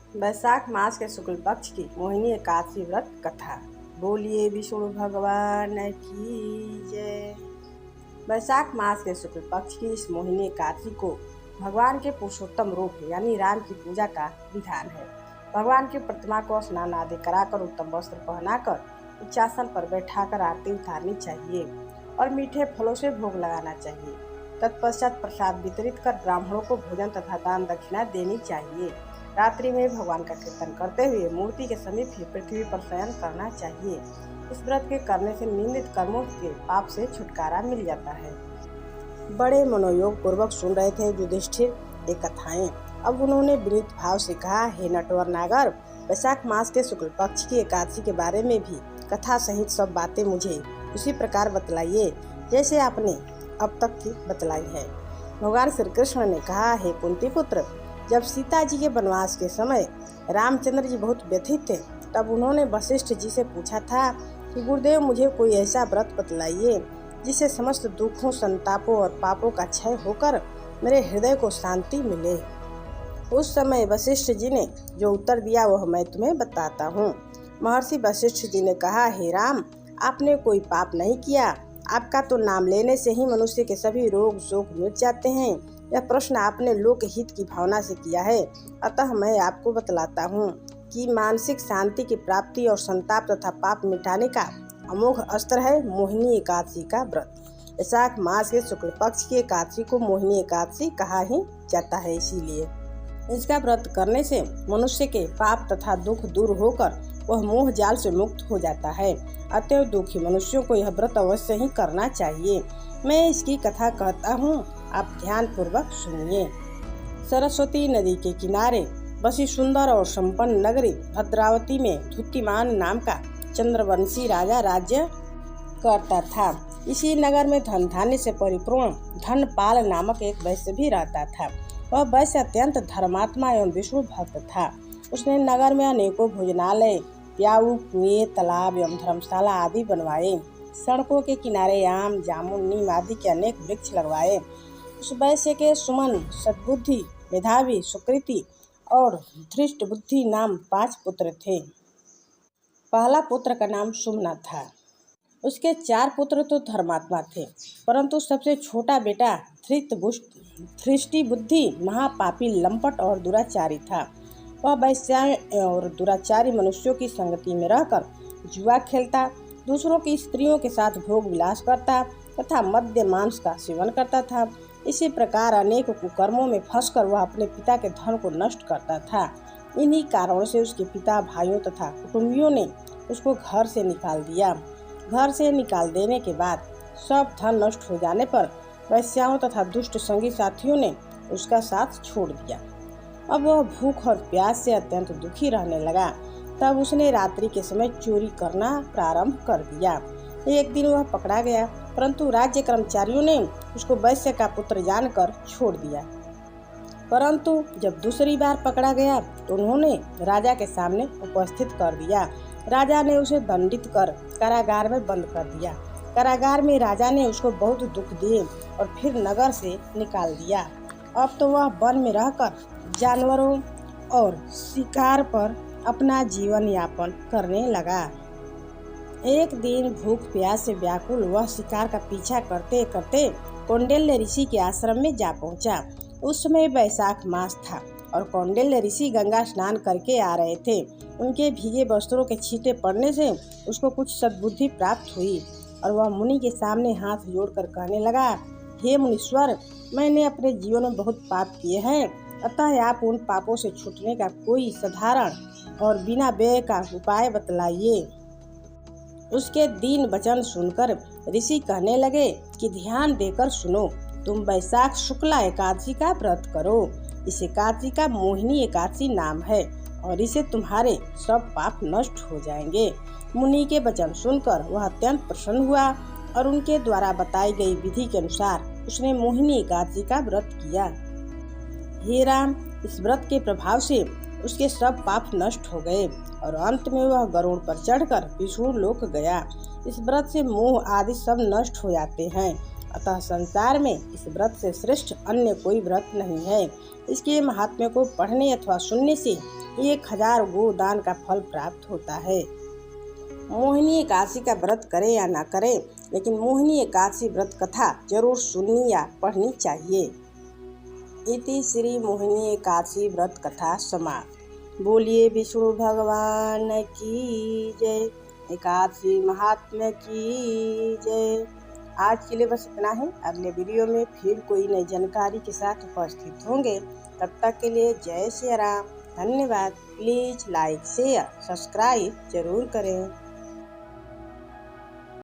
वैशाख मास के शुक्ल पक्ष की मोहिनी एकादशी व्रत कथा। बोलिए विष्णु भगवान की जय। वैशाख मास के शुक्ल पक्ष की इस मोहिनी एकादशी को भगवान के पुरुषोत्तम रूप यानी राम की पूजा का विधान है। भगवान की प्रतिमा को स्नान आदि कराकर उत्तम वस्त्र पहनाकर उच्चासन पर बैठाकर आरती उतारनी चाहिए और मीठे फलों से भोग लगाना चाहिए। तत्पश्चात प्रसाद वितरित कर ब्राह्मणों को भोजन तथा दान दक्षिणा देनी चाहिए। रात्रि में भगवान का कीर्तन करते हुए मूर्ति के समीप ही पृथ्वी पर शयन करना चाहिए। इस व्रत के करने से निंदित कर्मों के पाप से छुटकारा मिल जाता है। बड़े मनोयोग पूर्वक सुन रहे थे युधिष्ठिर ये कथाएं। अब उन्होंने विनीत भाव से कहा, हे नटवर नागर, वैशाख मास के शुक्ल पक्ष की एकादशी के बारे में भी कथा सहित सब बातें मुझे उसी प्रकार बतलाइए जैसे आपने अब तक की बतलाई है। भगवान श्री कृष्ण ने कहा, हे कुंती पुत्र, जब सीता जी के वनवास के समय रामचंद्र जी बहुत व्यथित थे, तब उन्होंने वशिष्ठ जी से पूछा था कि गुरुदेव, मुझे कोई ऐसा व्रत बतलाइए जिससे समस्त दुखों, संतापों और पापों का क्षय होकर मेरे हृदय को शांति मिले। उस समय वशिष्ठ जी ने जो उत्तर दिया वह मैं तुम्हें बताता हूँ। महर्षि वशिष्ठ जी ने कहा, हे राम, आपने कोई पाप नहीं किया। आपका तो नाम लेने से ही मनुष्य के सभी रोग शोक मिट जाते हैं। यह प्रश्न आपने लोक हित की भावना से किया है, अतः मैं आपको बतलाता हूँ कि मानसिक शांति की प्राप्ति और संताप तथा पाप मिटाने का अमोघ अस्त्र है मोहिनी एकादशी का व्रत। वैशाख मास के शुक्ल पक्ष की एकादशी को मोहिनी एकादशी कहा ही जाता है। इसीलिए इसका व्रत करने से मनुष्य के पाप तथा दुख दूर होकर वह मोह जाल से मुक्त हो जाता है। अतएव दुखी मनुष्यों को यह व्रत अवश्य ही करना चाहिए। मैं इसकी कथा कहता हूँ, आप ध्यान पूर्वक सुनिए। सरस्वती नदी के किनारे बसी सुंदर और संपन्न नगरी भद्रावती में धुतिमान नाम का चंद्रवंशी राजा राज्य करता था। इसी नगर में धन धान्य से परिपूर्ण धनपाल नामक एक वैश्य भी रहता था। वह वैश्य अत्यंत धर्मात्मा एवं विष्णु भक्त था। उसने नगर में अनेकों भोजनालय, प्याऊ, कुएं, तालाब एवं धर्मशाला आदि बनवाए। सड़कों के किनारे आम, जामुन, नीम आदि के अनेक वृक्ष लगवाए। उस वैश्य के सुमन, सद्बुद्धि, मेधावी, सुकृति और धृष्ट बुद्धि नाम 5 पुत्र थे। पहला पुत्र का नाम सुमना था। उसके 4 पुत्र तो धर्मात्मा थे, परंतु सबसे छोटा बेटा धृष्टि बुद्धि महापापी, लंपट और दुराचारी था। वह वैश्य और दुराचारी मनुष्यों की संगति में रहकर जुआ खेलता, दूसरों की स्त्रियों के साथ भोग विलास करता तथा मद्य मांस का सेवन करता था। इसी प्रकार अनेक कुकर्मों में फंसकर वह अपने पिता के धन को नष्ट करता था। इन्हीं कारणों से उसके पिता, भाइयों तथा कुटुंबियों ने उसको घर से निकाल दिया। घर से निकाल देने के बाद सब धन नष्ट हो जाने पर वैश्याओं तथा दुष्ट संगी साथियों ने उसका साथ छोड़ दिया। अब वह भूख और प्यास से अत्यंत दुखी रहने लगा। तब उसने रात्रि के समय चोरी करना प्रारंभ कर दिया। एक दिन वह पकड़ा गया, परंतु राज्य कर्मचारियों ने उसको वैश्य का पुत्र जानकर छोड़ दिया। परंतु जब दूसरी बार पकड़ा गया तो उन्होंने राजा के सामने उपस्थित कर दिया। राजा ने उसे दंडित कर कारागार में बंद कर दिया। कारागार में राजा ने उसको बहुत दुख दिए और फिर नगर से निकाल दिया। अब तो वह वन में रहकर जानवरों और शिकार पर अपना जीवन यापन करने लगा। एक दिन भूख प्यास से व्याकुल वह शिकार का पीछा करते करते कौंडिल्य ऋषि के आश्रम में जा पहुंचा। उस समय वैशाख मास था और कौंडिल्य ऋषि गंगा स्नान करके आ रहे थे। उनके भीगे वस्त्रों के छींटे पड़ने से उसको कुछ सद्बुद्धि प्राप्त हुई और वह मुनि के सामने हाथ जोड़कर कहने लगा, हे मुनीश्वर, मैंने अपने जीवन में बहुत पाप किए हैं, अतः आप उन पापों से छूटने का कोई साधारण और बिना व्यय का उपाय बतलाइए। उसके दीन वचन सुनकर ऋषि कहने लगे कि ध्यान देकर सुनो, तुम वैशाख शुक्ला एकादशी का व्रत करो। इस एकादशी का मोहिनी एकादशी नाम है और इसे तुम्हारे सब पाप नष्ट हो जाएंगे। मुनि के वचन सुनकर वह अत्यंत प्रसन्न हुआ और उनके द्वारा बताई गई विधि के अनुसार उसने मोहिनी एकादशी का व्रत किया। हे राम, इस व्रत के प्रभाव से उसके सब पाप नष्ट हो गए और अंत में वह गरुड़ पर चढ़कर विष्णु लोक गया। इस व्रत से मोह आदि सब नष्ट हो जाते हैं। अतः संसार में इस व्रत से श्रेष्ठ अन्य कोई व्रत नहीं है। इसके महात्म्य को पढ़ने अथवा सुनने से 1000 गोदान का फल प्राप्त होता है। मोहिनी एकादशी का व्रत करें या ना करें, लेकिन मोहिनी एकादशी व्रत कथा जरूर सुननी या पढ़नी चाहिए। इति श्री मोहिनी एकादशी व्रत कथा समाप्त। बोलिए विष्णु भगवान की जय। एकादशी महात्म्य की जय। आज के लिए बस इतना ही। अगले वीडियो में फिर कोई नई जानकारी के साथ उपस्थित होंगे। तब तक के लिए जय श्री राम। धन्यवाद। प्लीज लाइक शेयर सब्सक्राइब जरूर करें।